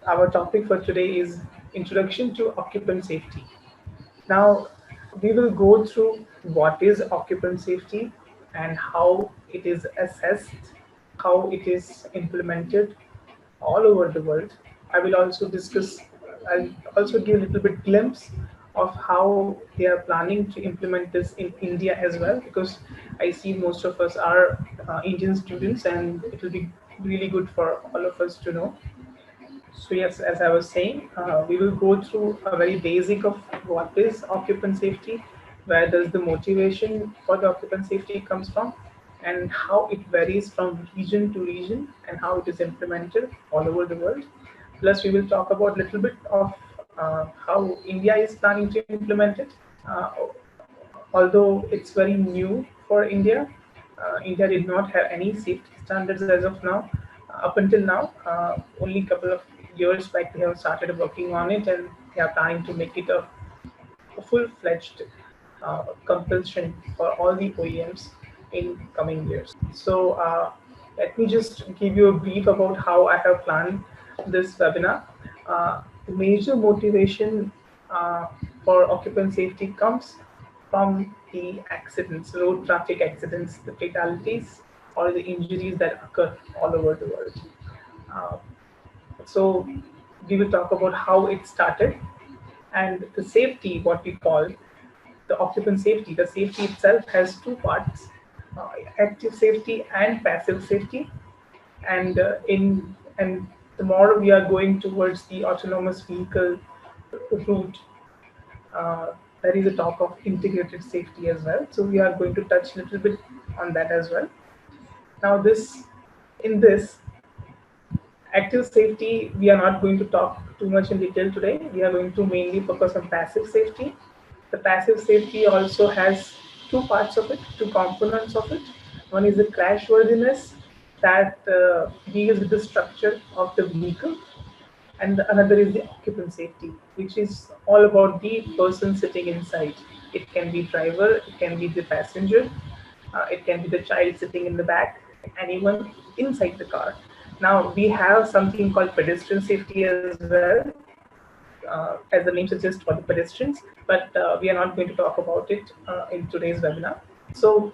Our topic for today is Introduction to Occupant Safety. Now, we will go through what is occupant safety and how it is assessed, how it is implemented all over the world. I will also discuss, I'll also give a little bit glimpse of how they are planning to implement this in India as well, because I see most of us are Indian students and it will be really good for all of us to know. So yes, as I was saying, we will go through a very basic of what is occupant safety, where does the motivation for the occupant safety comes from, and how it varies from region to region, and how it is implemented all over the world. Plus, we will talk about a little bit of how India is planning to implement it. Uh, Although it's very new for India, India did not have any safety standards as of now. Up until now, only a couple of years back they have started working on it, and they are planning to make it a full-fledged compulsion for all the OEMs in coming years. So let me just give you a brief about how I have planned this webinar. The major motivation for occupant safety comes from the accidents, road traffic accidents, the fatalities, or the injuries that occur all over the world. Uh, so we will talk about how it started and the safety, what we call the occupant safety. The safety itself has two parts, active safety and passive safety. And and the more we are going towards the autonomous vehicle route, uh, there is a talk of integrated safety as well. So we are going to touch a little bit on that as well. Now, in this active safety, we are not going to talk too much in detail today. We are going to mainly focus on passive safety. The passive safety also has two parts of it, two components of it. One is the crashworthiness that deals with the structure of the vehicle, and another is the occupant safety, which is all about the person sitting inside. It can be driver, it can be the passenger, it can be the child sitting in the back, anyone inside the car. Now we have something called pedestrian safety as well, as the name suggests, for the pedestrians, but we are not going to talk about it in today's webinar. So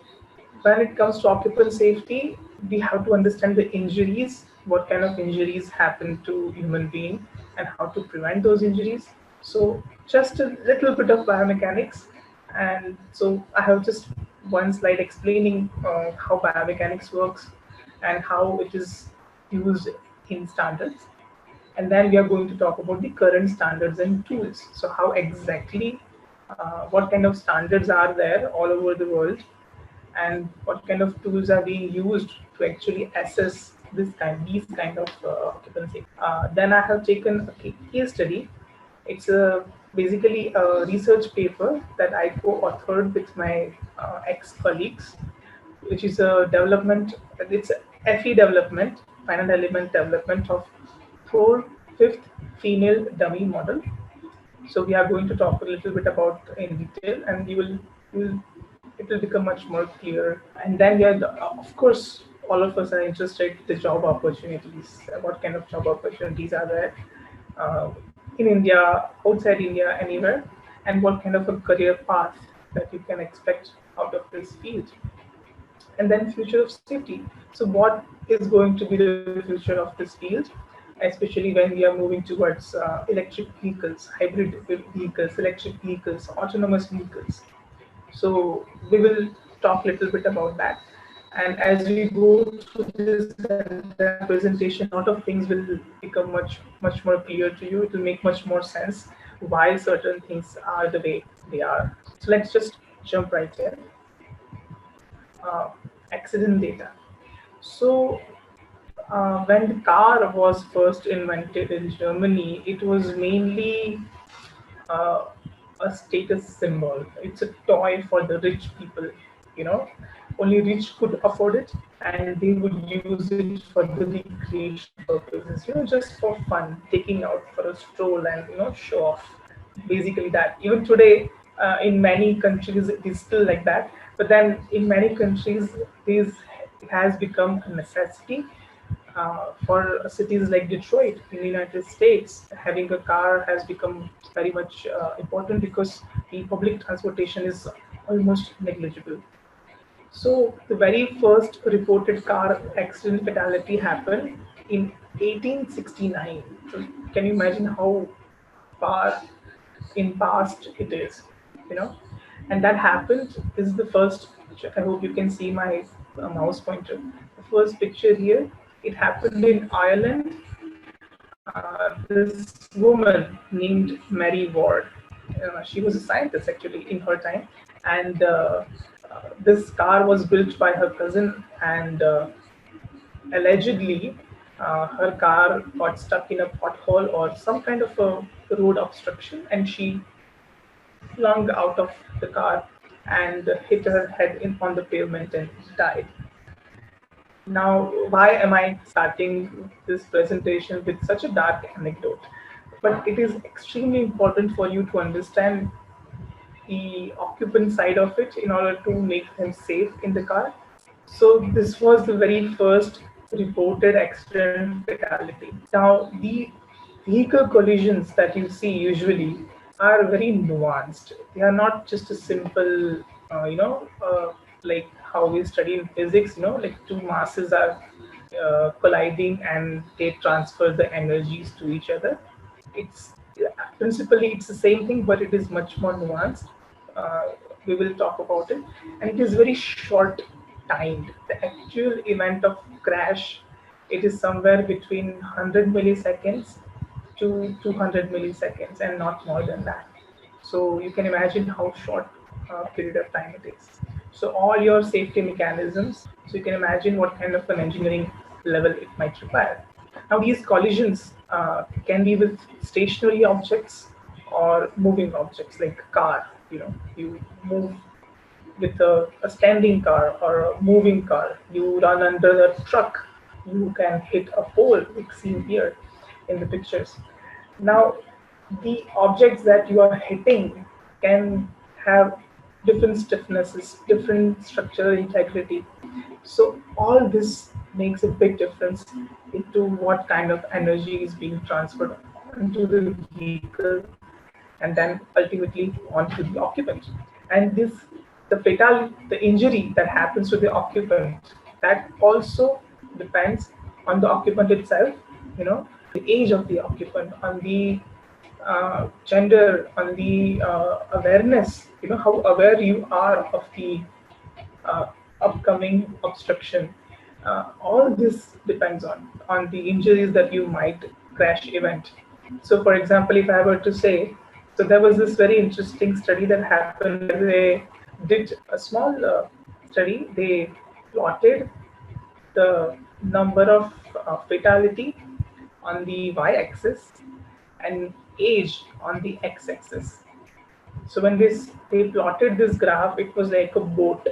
when it comes to occupant safety, we have to understand the injuries, what kind of injuries happen to human being, and how to prevent those injuries. So just a little bit of biomechanics, and so I have just one slide explaining how biomechanics works and how it is used in standards. And then we are going to talk about the current standards and tools. So how exactly, what kind of standards are there all over the world, and what kind of tools are being used to actually assess these kind of occupancy. Then I have taken a case study. It's basically a research paper that I co-authored with my ex-colleagues, which is a development, it's a FE development, finite element development of four fifth female dummy model. So we are going to talk a little bit about in detail, and you will it will become much more clear. And then yeah, of course, all of us are interested in the job opportunities. What kind of job opportunities are there uh, in India, outside India, anywhere, and what kind of a career path that you can expect out of this field. And then future of safety. So what is going to be the future of this field, especially when we are moving towards electric vehicles, hybrid vehicles, electric vehicles, autonomous vehicles. So we will talk a little bit about that. And as we go through this entire presentation, a lot of things will become much more clear to you. It will make much more sense why certain things are the way they are. So let's just jump right here. Uh, Accident data. So when the car was first invented in Germany, it was mainly uh, a status symbol. It's a toy for the rich people, you know. Only rich could afford it, and they would use it for the recreation purposes, just for fun, taking out for a stroll and show off. Basically, that even today, in many countries, it is still like that. But then, in many countries, this has become a necessity For cities like Detroit in the United States, having a car has become very much important because the public transportation is almost negligible. So the very first reported car accident fatality happened in 1869. So can you imagine how far in past it is, you know? And that happened. This is the first picture. I hope you can see my mouse pointer. The first picture here. It happened in Ireland. This woman named Mary Ward. She was a scientist actually in her time, and this car was built by her cousin, and allegedly her car got stuck in a pothole or some kind of a road obstruction, and she flung out of the car and hit her head on the pavement and died. Now, why am I starting this presentation with such a dark anecdote? But it is extremely important for you to understand the occupant side of it in order to make them safe in the car. So this was the very first reported accident fatality. Now the vehicle collisions that you see usually are very nuanced. They are not just a simple, like how we study in physics. Like two masses are colliding and they transfer the energies to each other. It's principally it's the same thing, but it is much more nuanced. uh, we will talk about it, and it is very short timed. The actual event of crash, it is somewhere between 100 milliseconds to 200 milliseconds and not more than that. So you can imagine how short period of time it is. So all your safety mechanisms, so you can imagine what kind of an engineering level it might require. Now these collisions can be with stationary objects or moving objects like car. You move with a standing car or a moving car. You run under a truck. You can hit a pole, like seen here in the pictures. Now, the objects that you are hitting can have different stiffnesses, different structural integrity. So all this makes a big difference into what kind of energy is being transferred onto the vehicle and then ultimately onto the occupant. And the injury that happens to the occupant, that also depends on the occupant itself, the age of the occupant, on the gender, on the awareness, how aware you are of the uh, upcoming obstruction. All this depends on the injuries that you might crash event. So, for example, if I were to say, so there was this very interesting study that happened where they did a small study. They plotted the number of fatality on the y-axis and age on the x-axis. So when they plotted this graph, it was like a boat.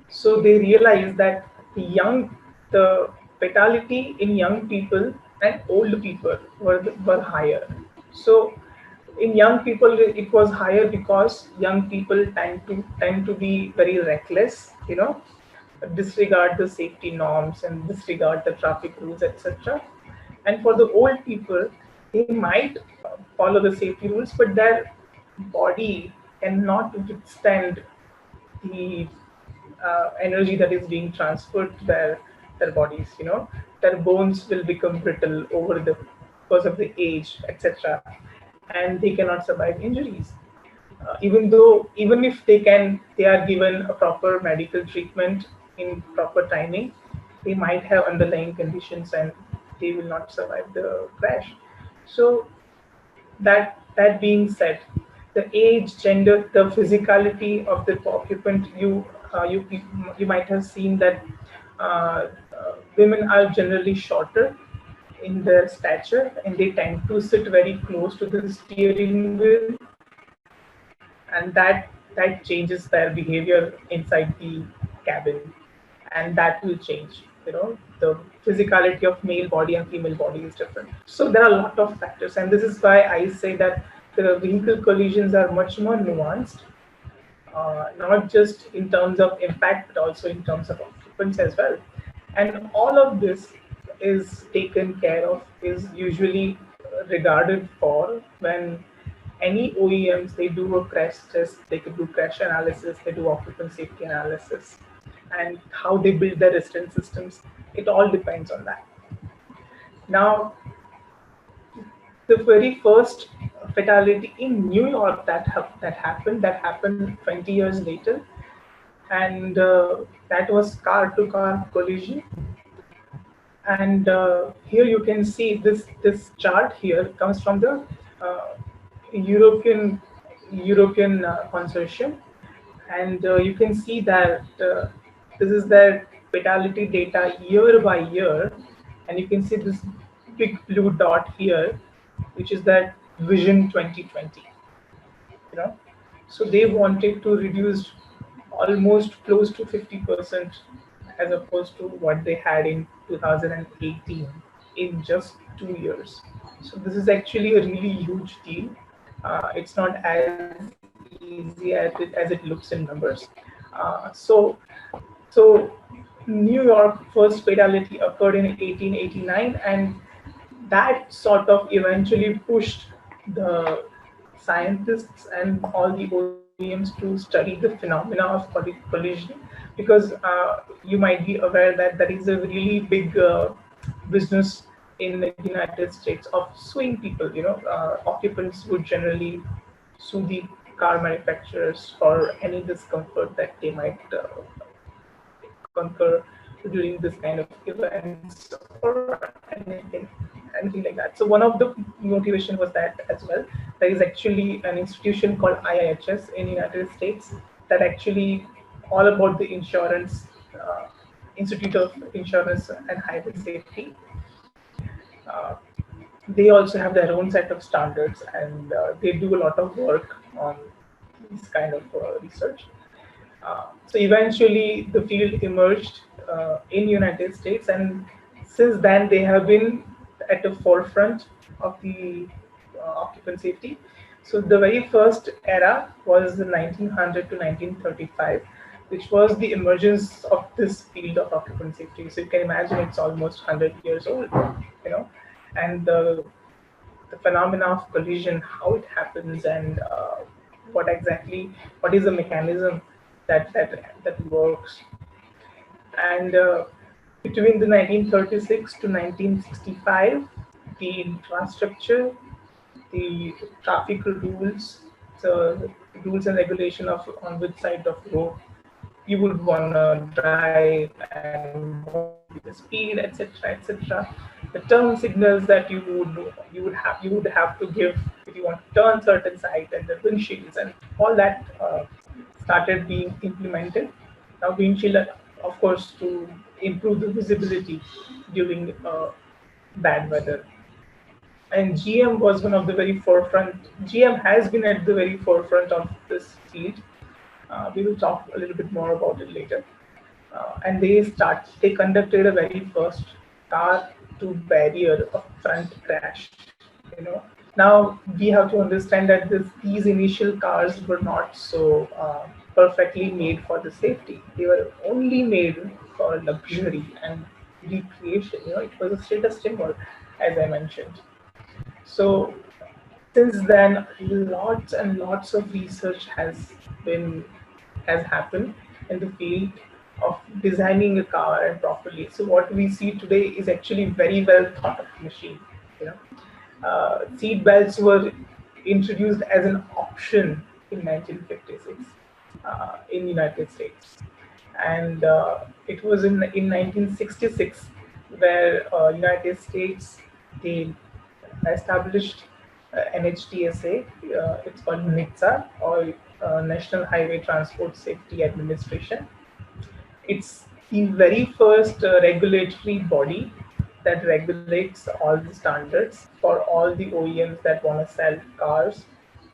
So they realized that the fatality in young people and old people were higher. So in young people it was higher because young people tend to be very reckless, disregard the safety norms and disregard the traffic rules, etc. And for the old people, they might follow the safety rules, but their body cannot withstand the energy that is being transferred to their bodies. Their bones will become brittle over the because of the age, etc., and they cannot survive injuries. Even if they are given a proper medical treatment in proper timing, they might have underlying conditions and they will not survive the crash. So that being said, the age, gender, the physicality of the occupant, you might have seen that women are generally shorter in their stature, and they tend to sit very close to the steering wheel, and that changes their behavior inside the cabin, and that will change. The physicality of male body and female body is different. So there are a lot of factors, and this is why I say that the vehicle collisions are much more nuanced, not just in terms of impact, but also in terms of occupants as well. And all of this is taken care of is usually regarded for when any OEMs, they do a crash test, they could do crash analysis, they do occupant safety analysis, and how they build their resident systems. It all depends on that. Now, the very first fatality in New York that happened 20 years later, and that was car-to-car collision. And here you can see this chart here comes from the uh, European consortium, and you can see that this is their fatality data year by year, and you can see this big blue dot here, which is that Vision 2020. You know, so they wanted to reduce almost close to 50% as opposed to what they had in 2018 in just 2 years. So this is actually a really huge deal. It's not as easy as it looks in numbers. So New York first fatality occurred in 1889, and that sort of eventually pushed the scientists and all the OEMs to study the phenomena of collision, because you might be aware that there is a really big business in the United States of suing people. Occupants would generally sue the car manufacturers for any discomfort that they might concur during this kind of events or anything like that. So one of the motivation was that as well. There is actually an institution called IIHS in United States that actually all about the insurance, Institute of Insurance and Highway Safety. Uh, they also have their own set of standards, and they do a lot of work on this kind of research. So eventually, the field emerged in United States, and since then they have been at the forefront of the occupant safety. So the very first era was the 1900 to 1935, which was the emergence of this field of occupant safety. So you can imagine it's almost 100 years old, and the phenomena of collision, how it happens, and what is the mechanism that works. And between the 1936 to 1965, the infrastructure, the traffic rules, the rules and regulation of on which side of road you would want to drive and what would be the speed, etc., etc. The turn signals that you would have to give if you want to turn certain side, and the windshields and all that started being implemented. Now windshield, of course, to improve the visibility during bad weather. And GM was one of the very forefront. GM has been at the very forefront of this field. We will talk a little bit more about it later. And they conducted a very first car to barrier of front crash. Now we have to understand that these initial cars were not so perfectly made for the safety. They were only made for luxury and recreation. It was a status symbol, as I mentioned. So since then, lots and lots of research has happened in the field of designing a car and properly. So what we see today is actually very well thought of machine. Seat belts were introduced as an option in 1956 in United States, and it was in 1966 where United States, they established NHTSA. It's called NHTSA, or National Highway Transport Safety Administration. It's the very first regulatory body that regulates all the standards for all the OEMs that want to sell cars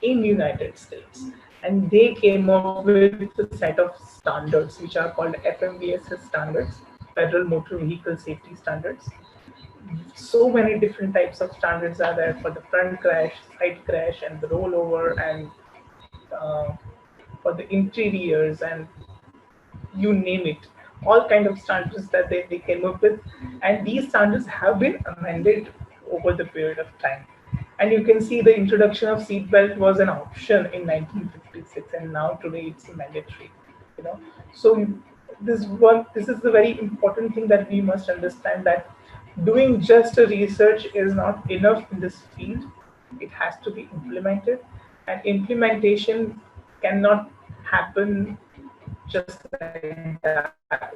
in United States. And they came up with a set of standards which are called FMVSS standards, Federal Motor Vehicle Safety Standards. So many different types of standards are there for the front crash, side crash, and the rollover, and uh, for the interiors, and you name it. all kind of standards that they came up with, and these standards have been amended over the period of time. And you can see the introduction of seatbelt was an option in 1956, and now today it's mandatory. You know, so this is the very important thing that we must understand, that doing just a research is not enough in this field. It has to be implemented, and implementation cannot happen just like that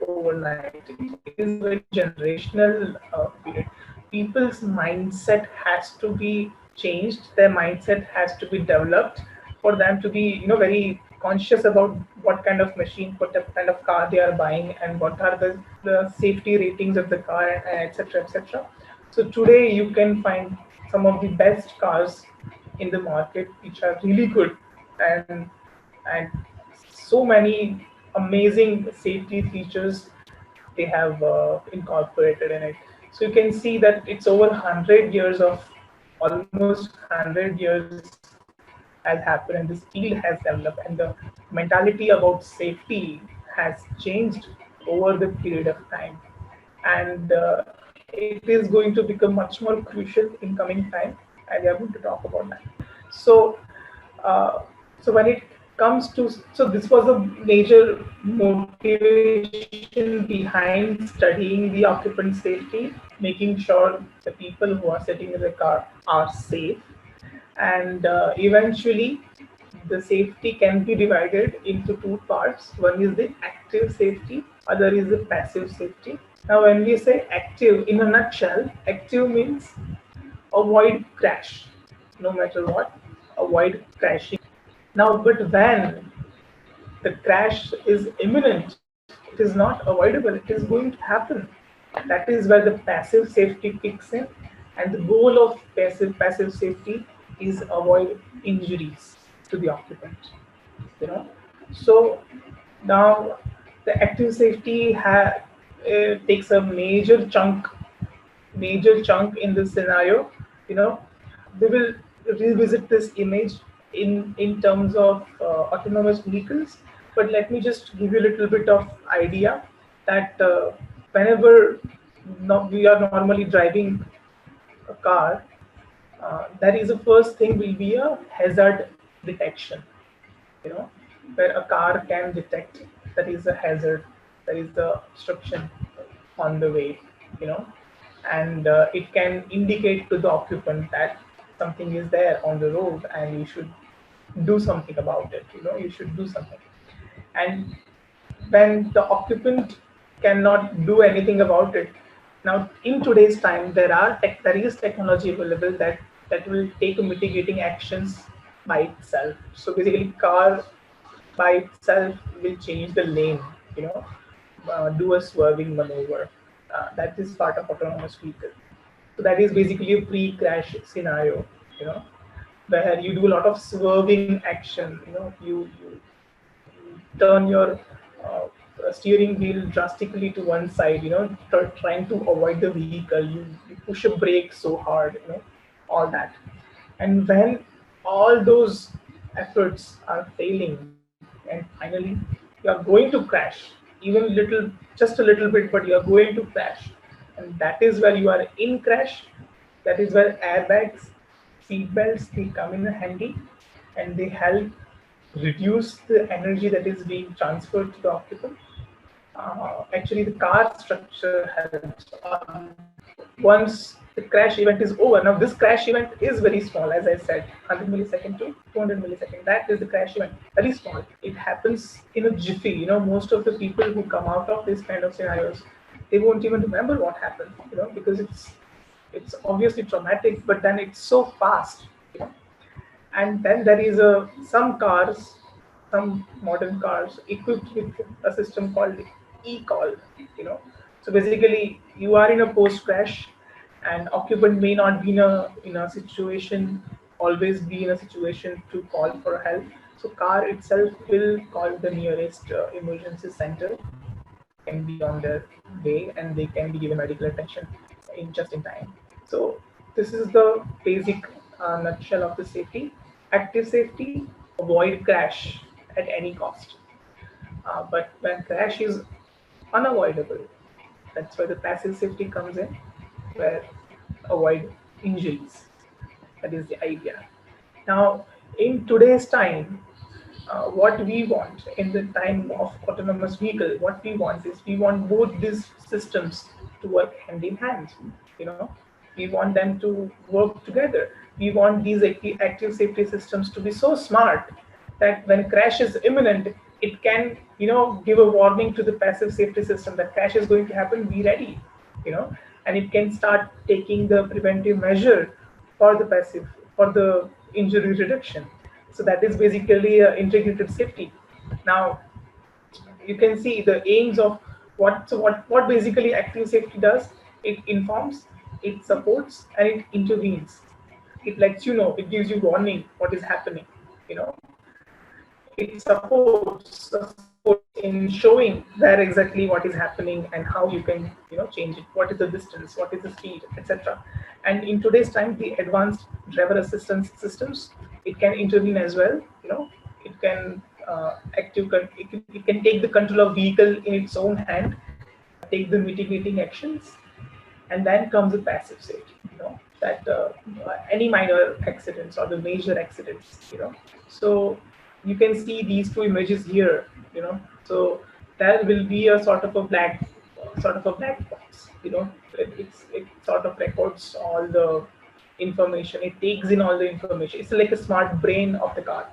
overnight. It is a very generational period. People's mindset has to be changed. Their mindset has to be developed for them to be, very conscious about what kind of machine, what kind of car they are buying, and what are the safety ratings of the car, and etc. etc. So today you can find some of the best cars in the market which are really good, and so many amazing safety features they have incorporated in it. So you can see that it's over 100 years of almost 100 years has happened, and this field has developed, and the mentality about safety has changed over the period of time, and it is going to become much more crucial in coming time, and we are going to talk about that. So uh, so when it comes to, so this was a major motivation behind studying the occupant safety, making sure the people who are sitting in the car are safe, and eventually the safety can be divided into two parts. One is the active safety, other is the passive safety. Now when we say active, in a nutshell, active means avoid crash, no matter what, avoid crashing. Now, but when the crash is imminent, it is not avoidable, it is going to happen. That is where the passive safety kicks in, and the goal of passive safety is avoid injuries to the occupant. You know, so now the active safety takes a major chunk in this scenario. You know, we will revisit this image in terms of autonomous vehicles, but let me just give you a little bit of idea that whenever we are normally driving a car, that is the first thing will be a hazard detection. You know, where a car can detect that is a hazard, that is the obstruction on the way. You know, and it can indicate to the occupant that something is there on the road and you should do something about it. You know, you should do something. And when the occupant cannot do anything about it, now in today's time there is technology available that will take mitigating actions by itself. So basically, car by itself will change the lane. You know, do a swerving maneuver. That is part of autonomous vehicle. So that is basically a pre-crash scenario. You know, where you do a lot of swerving action. You know, you turn your steering wheel drastically to one side. You know, trying to avoid the vehicle. You push a brake so hard. You know, all that. And when all those efforts are failing, and finally you are going to crash, even little, just a little bit, but you are going to crash, and that is where you are in crash. That is where airbags, seat belts, they come in handy, and they help reduce the energy that is being transferred to the occupant. Actually, the car structure helps. Once the crash event is over, now this crash event is very small, as I said, 100 millisecond to 200 millisecond. That is the crash event, very small. It happens in a jiffy. You know, most of the people who come out of this kind of scenarios, they won't even remember what happened. You know, because it's obviously traumatic, but then it's so fast. You know, and then there is some cars, some modern cars equipped with a system called e-call. You know, so basically you are in a post crash, and occupant may not be in a situation, always be in a situation to call for help. So car itself will call the nearest emergency center. They can be on their way, and they can be given medical attention in time. So this is the basic nutshell of the safety. Active safety: avoid crash at any cost. But when crash is unavoidable. That's where the passive safety comes in, where avoid injuries. That is the idea. Now, in today's time, what we want in the time of autonomous vehicle, what we want is we want both these systems to work hand in hand. You know, we want them to work together. We want these active safety systems to be so smart that when crash is imminent, it can, give a warning to the passive safety system that crash is going to happen. Be ready, and it can start taking the preventive measure for the passive, for the injury reduction. So that is basically integrated safety. Now you can see the aims of what basically active safety does. It informs, it supports, and it intervenes. It lets you know, it gives you warning what is happening. You know, it supports in showing where exactly what is happening and how you can change it. What is the distance? What is the speed, etc. And in today's time, the advanced driver assistance systems, it can intervene as well. It can it can take the control of vehicle in its own hand, take the mitigating actions, and then comes the passive safety. That any minor accidents or the major accidents. So you can see these two images here. So there will be a sort of a black box. It sort of records all the information. It takes in all the information. It's like a smart brain of the car.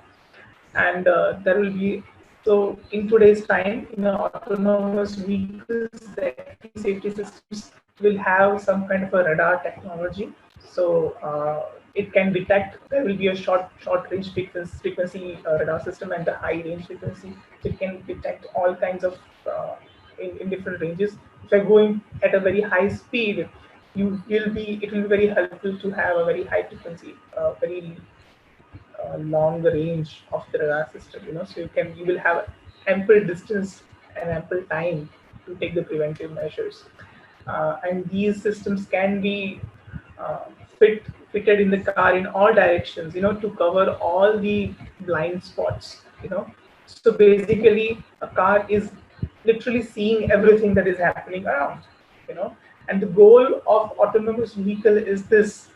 And there will be, so in today's time, in autonomous vehicles, the active safety systems will have some kind of a radar technology. So it can detect, there will be a short range frequency radar system and the high range frequency. It can detect all kinds of in different ranges. If you're going at a very high speed, it will be very helpful to have a very high frequency, very long range of the radar system. So you will have ample distance and ample time to take the preventive measures. And these systems can be uh, fitted in the car in all directions, to cover all the blind spots. So basically, a car is literally seeing everything that is happening around. And the goal of autonomous vehicle is this: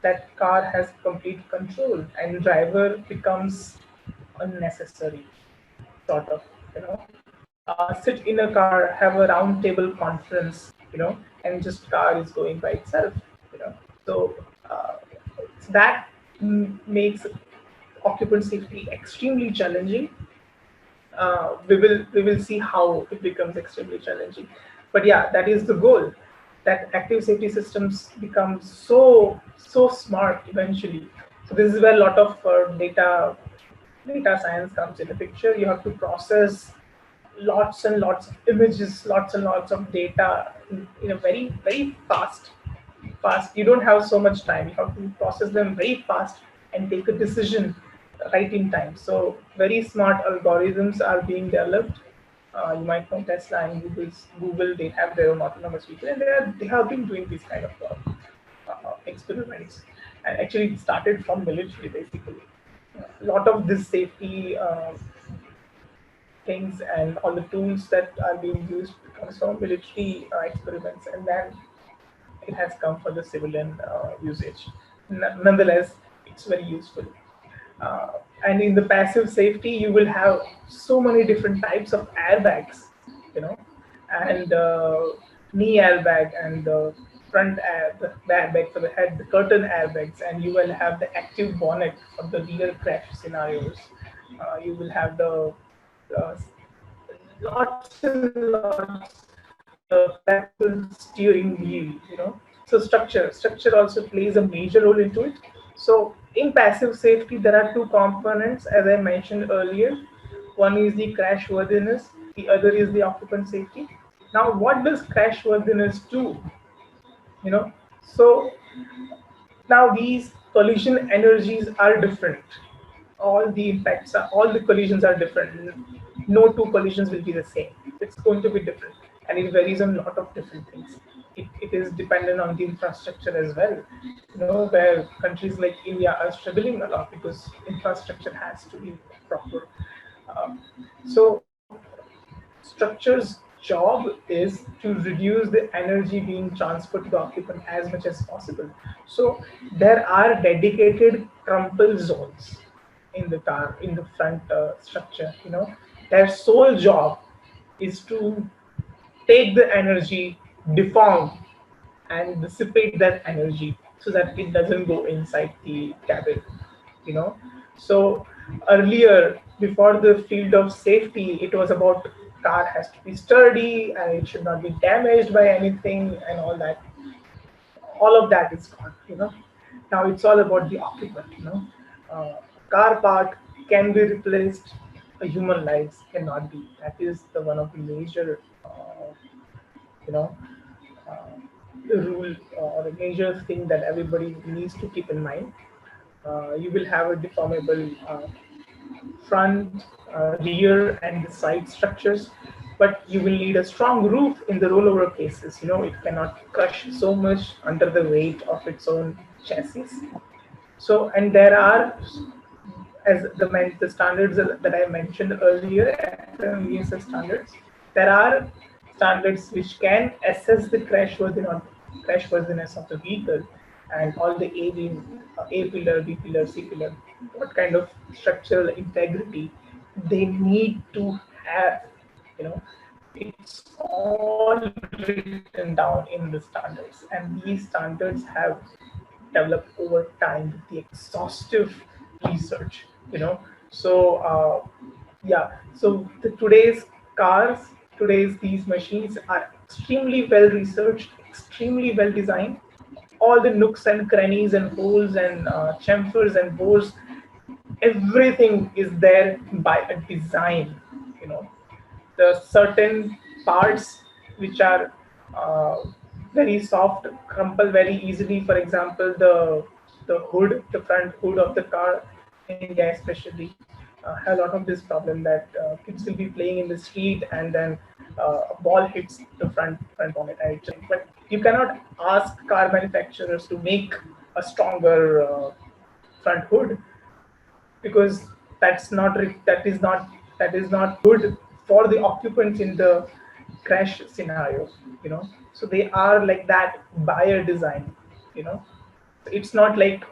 that car has complete control and driver becomes unnecessary, sort of. Sit in a car, have a round table conference, and just car is going by itself. So uh, that makes occupant safety extremely challenging. We will see how it becomes extremely challenging. But yeah, that is the goal. That active safety systems become so smart eventually. So this is where a lot of data science comes in the picture. You have to process lots and lots of images, lots and lots of data in a very very fast. You don't have so much time. You have to process them very fast and take a decision right in time. So very smart algorithms are being developed. You might know Tesla and Google. They have their own autonomous vehicle, and they have been doing these kind of experiments. And actually, it started from military basically. A lot of this safety things and all the tools that are being used comes from military experiments, and then it has come for the civilian usage. Nonetheless, it's very useful. Uh, and in the passive safety, you will have so many different types of airbags, you know, and knee airbag and the the airbag for the head, the curtain airbags, and you will have the active bonnet for the rear crash scenarios. You will have the uh, lots and lots flexible steering wheel. So structure also plays a major role into it. So in passive safety, there are two components, as I mentioned earlier. One is the crashworthiness, the other is the occupant safety. Now, what does crashworthiness do? So now these collision energies are different. All the collisions are different. No two collisions will be the same. It's going to be different, and it varies on a lot of different things. It is dependent on the infrastructure as well. Where countries like India are struggling a lot because infrastructure has to be proper. Um, so structures job is to reduce the energy being transferred to the occupant as much as possible. So there are dedicated crumple zones in the car, in the front structure. Their sole job is to take the energy, deform, and dissipate that energy so that it doesn't go inside the cabin. you know so earlier, before the field of safety, it was about car has to be sturdy and it should not be damaged by anything and all that. All of that is gone. Now it's all about the occupant. Car part can be replaced, a human lives cannot be. That is the one of the major you know uh, rule or a major thing that everybody needs to keep in mind. You will have a deformable front, rear, and the side structures, but you will need a strong roof in the rollover cases. It cannot crush so much under the weight of its own chassis. So, and there are, as the standards that I mentioned earlier, FMVSS standards, there are standards which can assess the crashworthiness of the vehicle and all the A beam, A pillar, B pillar, C pillar, what kind of structural integrity they need to have. You know, it's all written down in the standards, and these standards have developed over time with the exhaustive research. You know so uh, yeah so today's cars, today's these machines are extremely well researched, extremely well designed. All the nooks and crannies and holes and chamfers and bores, everything is there by a design. you know the certain parts which are uh, very soft crumple very easily. For example, the front hood of the car in India especially have a lot of this problem that kids will be playing in the street and then a ball hits the front bonnet. But you cannot ask car manufacturers to make a stronger front hood, because that is not good for the occupants in the crash scenario. So they are like that by a design. you know it's not like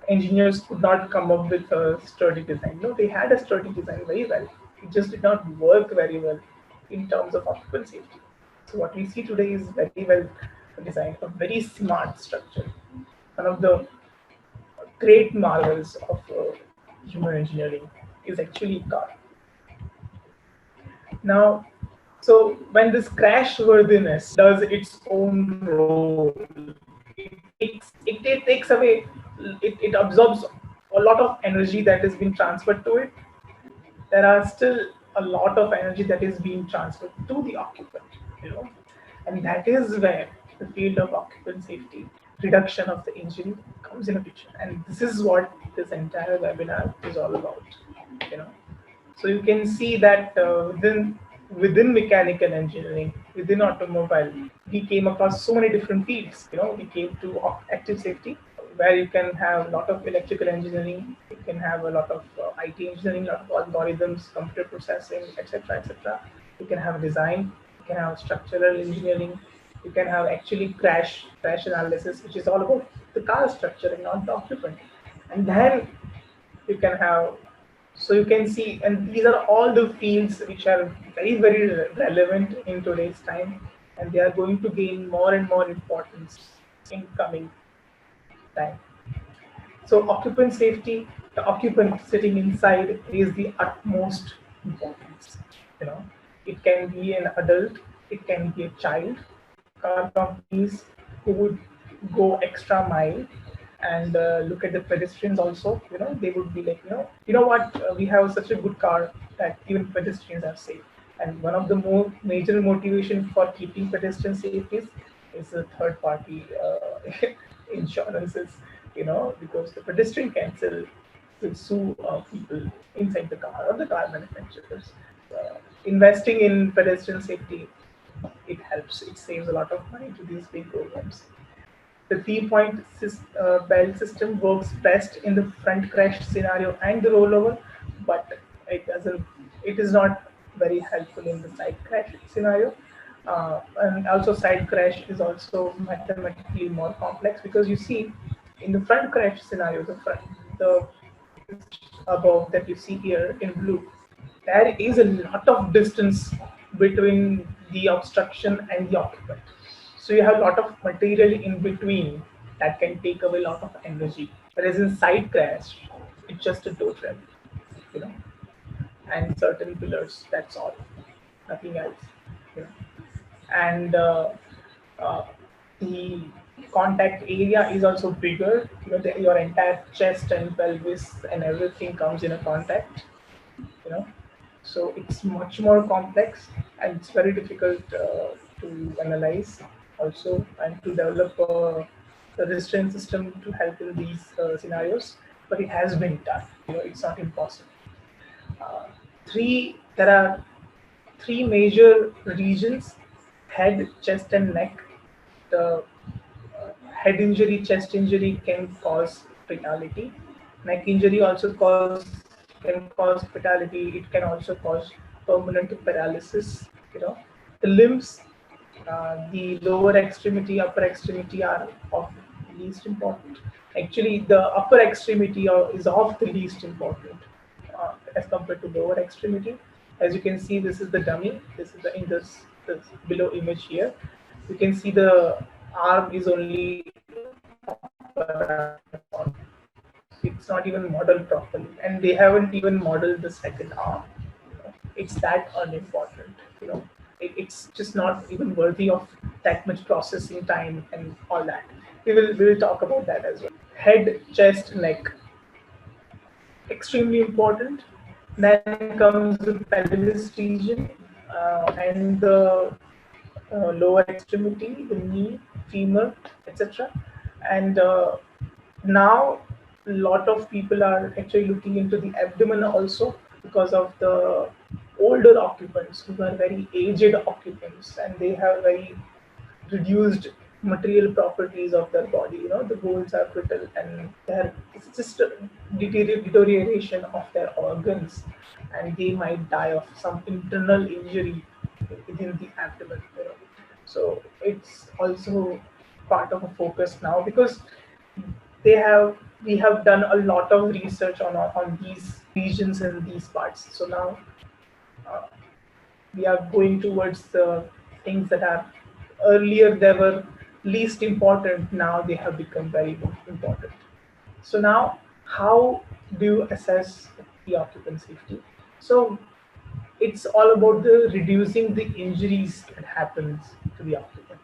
engineers could not come up with a sturdy design. No, they had a sturdy design very well. It just did not work very well in terms of occupant safety. So what we see today is very well designed, a very smart structure, one of the great marvels of human engineering is actually car. Now, so when this crashworthiness does its own role, it takes away, it absorbs a lot of energy that is being transferred to it. There are still a lot of energy that is being transferred to the occupant, you know, and that is where the field of occupant safety, reduction of the injury, comes in a picture. And this is what this entire webinar is all about. You know, so you can see that within mechanical engineering, within automobile, we came across so many different fields. We came to active safety, where you can have a lot of electrical engineering, you can have a lot of IT engineering, a lot of algorithms, computer processing, etc., etc. You can have design, you can have structural engineering, you can have actually crash analysis, which is all about the car structure and not the occupant. And then you can have, so you can see, and these are all the fields which are very, very relevant in today's time, and they are going to gain more and more importance in coming time. So occupant safety, the occupant sitting inside is the utmost importance. You know, it can be an adult, it can be a child. Car companies who would go extra mile and look at the pedestrians also. They would be like, what, we have such a good car that even pedestrians are safe. And one of the more major motivation for keeping pedestrians safe is the third party insurances. Because the pedestrian can still sue people inside the car or the car manufacturers. Investing in pedestrian safety, it helps. It saves a lot of money to these big programs. The three-point belt system works best in the front crash scenario and the rollover, but it doesn't. It is not very helpful in the side crash scenario. And also side crash is also mathematically more complex, because you see in the front crash scenario, the above that you see here in blue, there is a lot of distance between the obstruction and the occupant. So you have a lot of material in between that can take away a lot of energy. Whereas in side crash, it's just a door frame, you know, and certain pillars. That's all, nothing else. You know. And uh, the contact area is also bigger. You know, your entire chest and pelvis and everything comes in a contact. You know, so it's much more complex, and it's very difficult to analyze also, and to develop a restraint system to help in these scenarios. But it has been done. You know, it's not impossible. Uh, there are three major regions: head, chest, and neck. The head injury, chest injury can cause fatality. Neck injury also can cause fatality. It can also cause permanent paralysis. You know, the limbs, the lower extremity, upper extremity are of least important. Actually, the upper extremity is of the least important as compared to lower extremity. As you can see, this is the dummy. This is this below image here. You can see the arm is only it's not even modeled properly, and they haven't even modeled the second arm. It's that unimportant. You know, it's just not even worthy of that much processing time and all that. We will talk about that as well. Head, chest, neck, extremely important. Then comes the pelvis region and the lower extremity, the knee, femur, etc. And now a lot of people are actually looking into the abdomen also, because of the older occupants who are very aged occupants, and they have very reduced material properties of their body. You know, the bones are brittle, and it's just a deterioration of their organs, and they might die of some internal injury within the abdomen. You know. So it's also part of a focus now, because they have we have done a lot of research on these regions and these parts. So now uh, we are going towards the things that are earlier they were least important, now they have become very important. So now, how do you assess the occupant safety? So it's all about the reducing the injuries that happens to the occupant.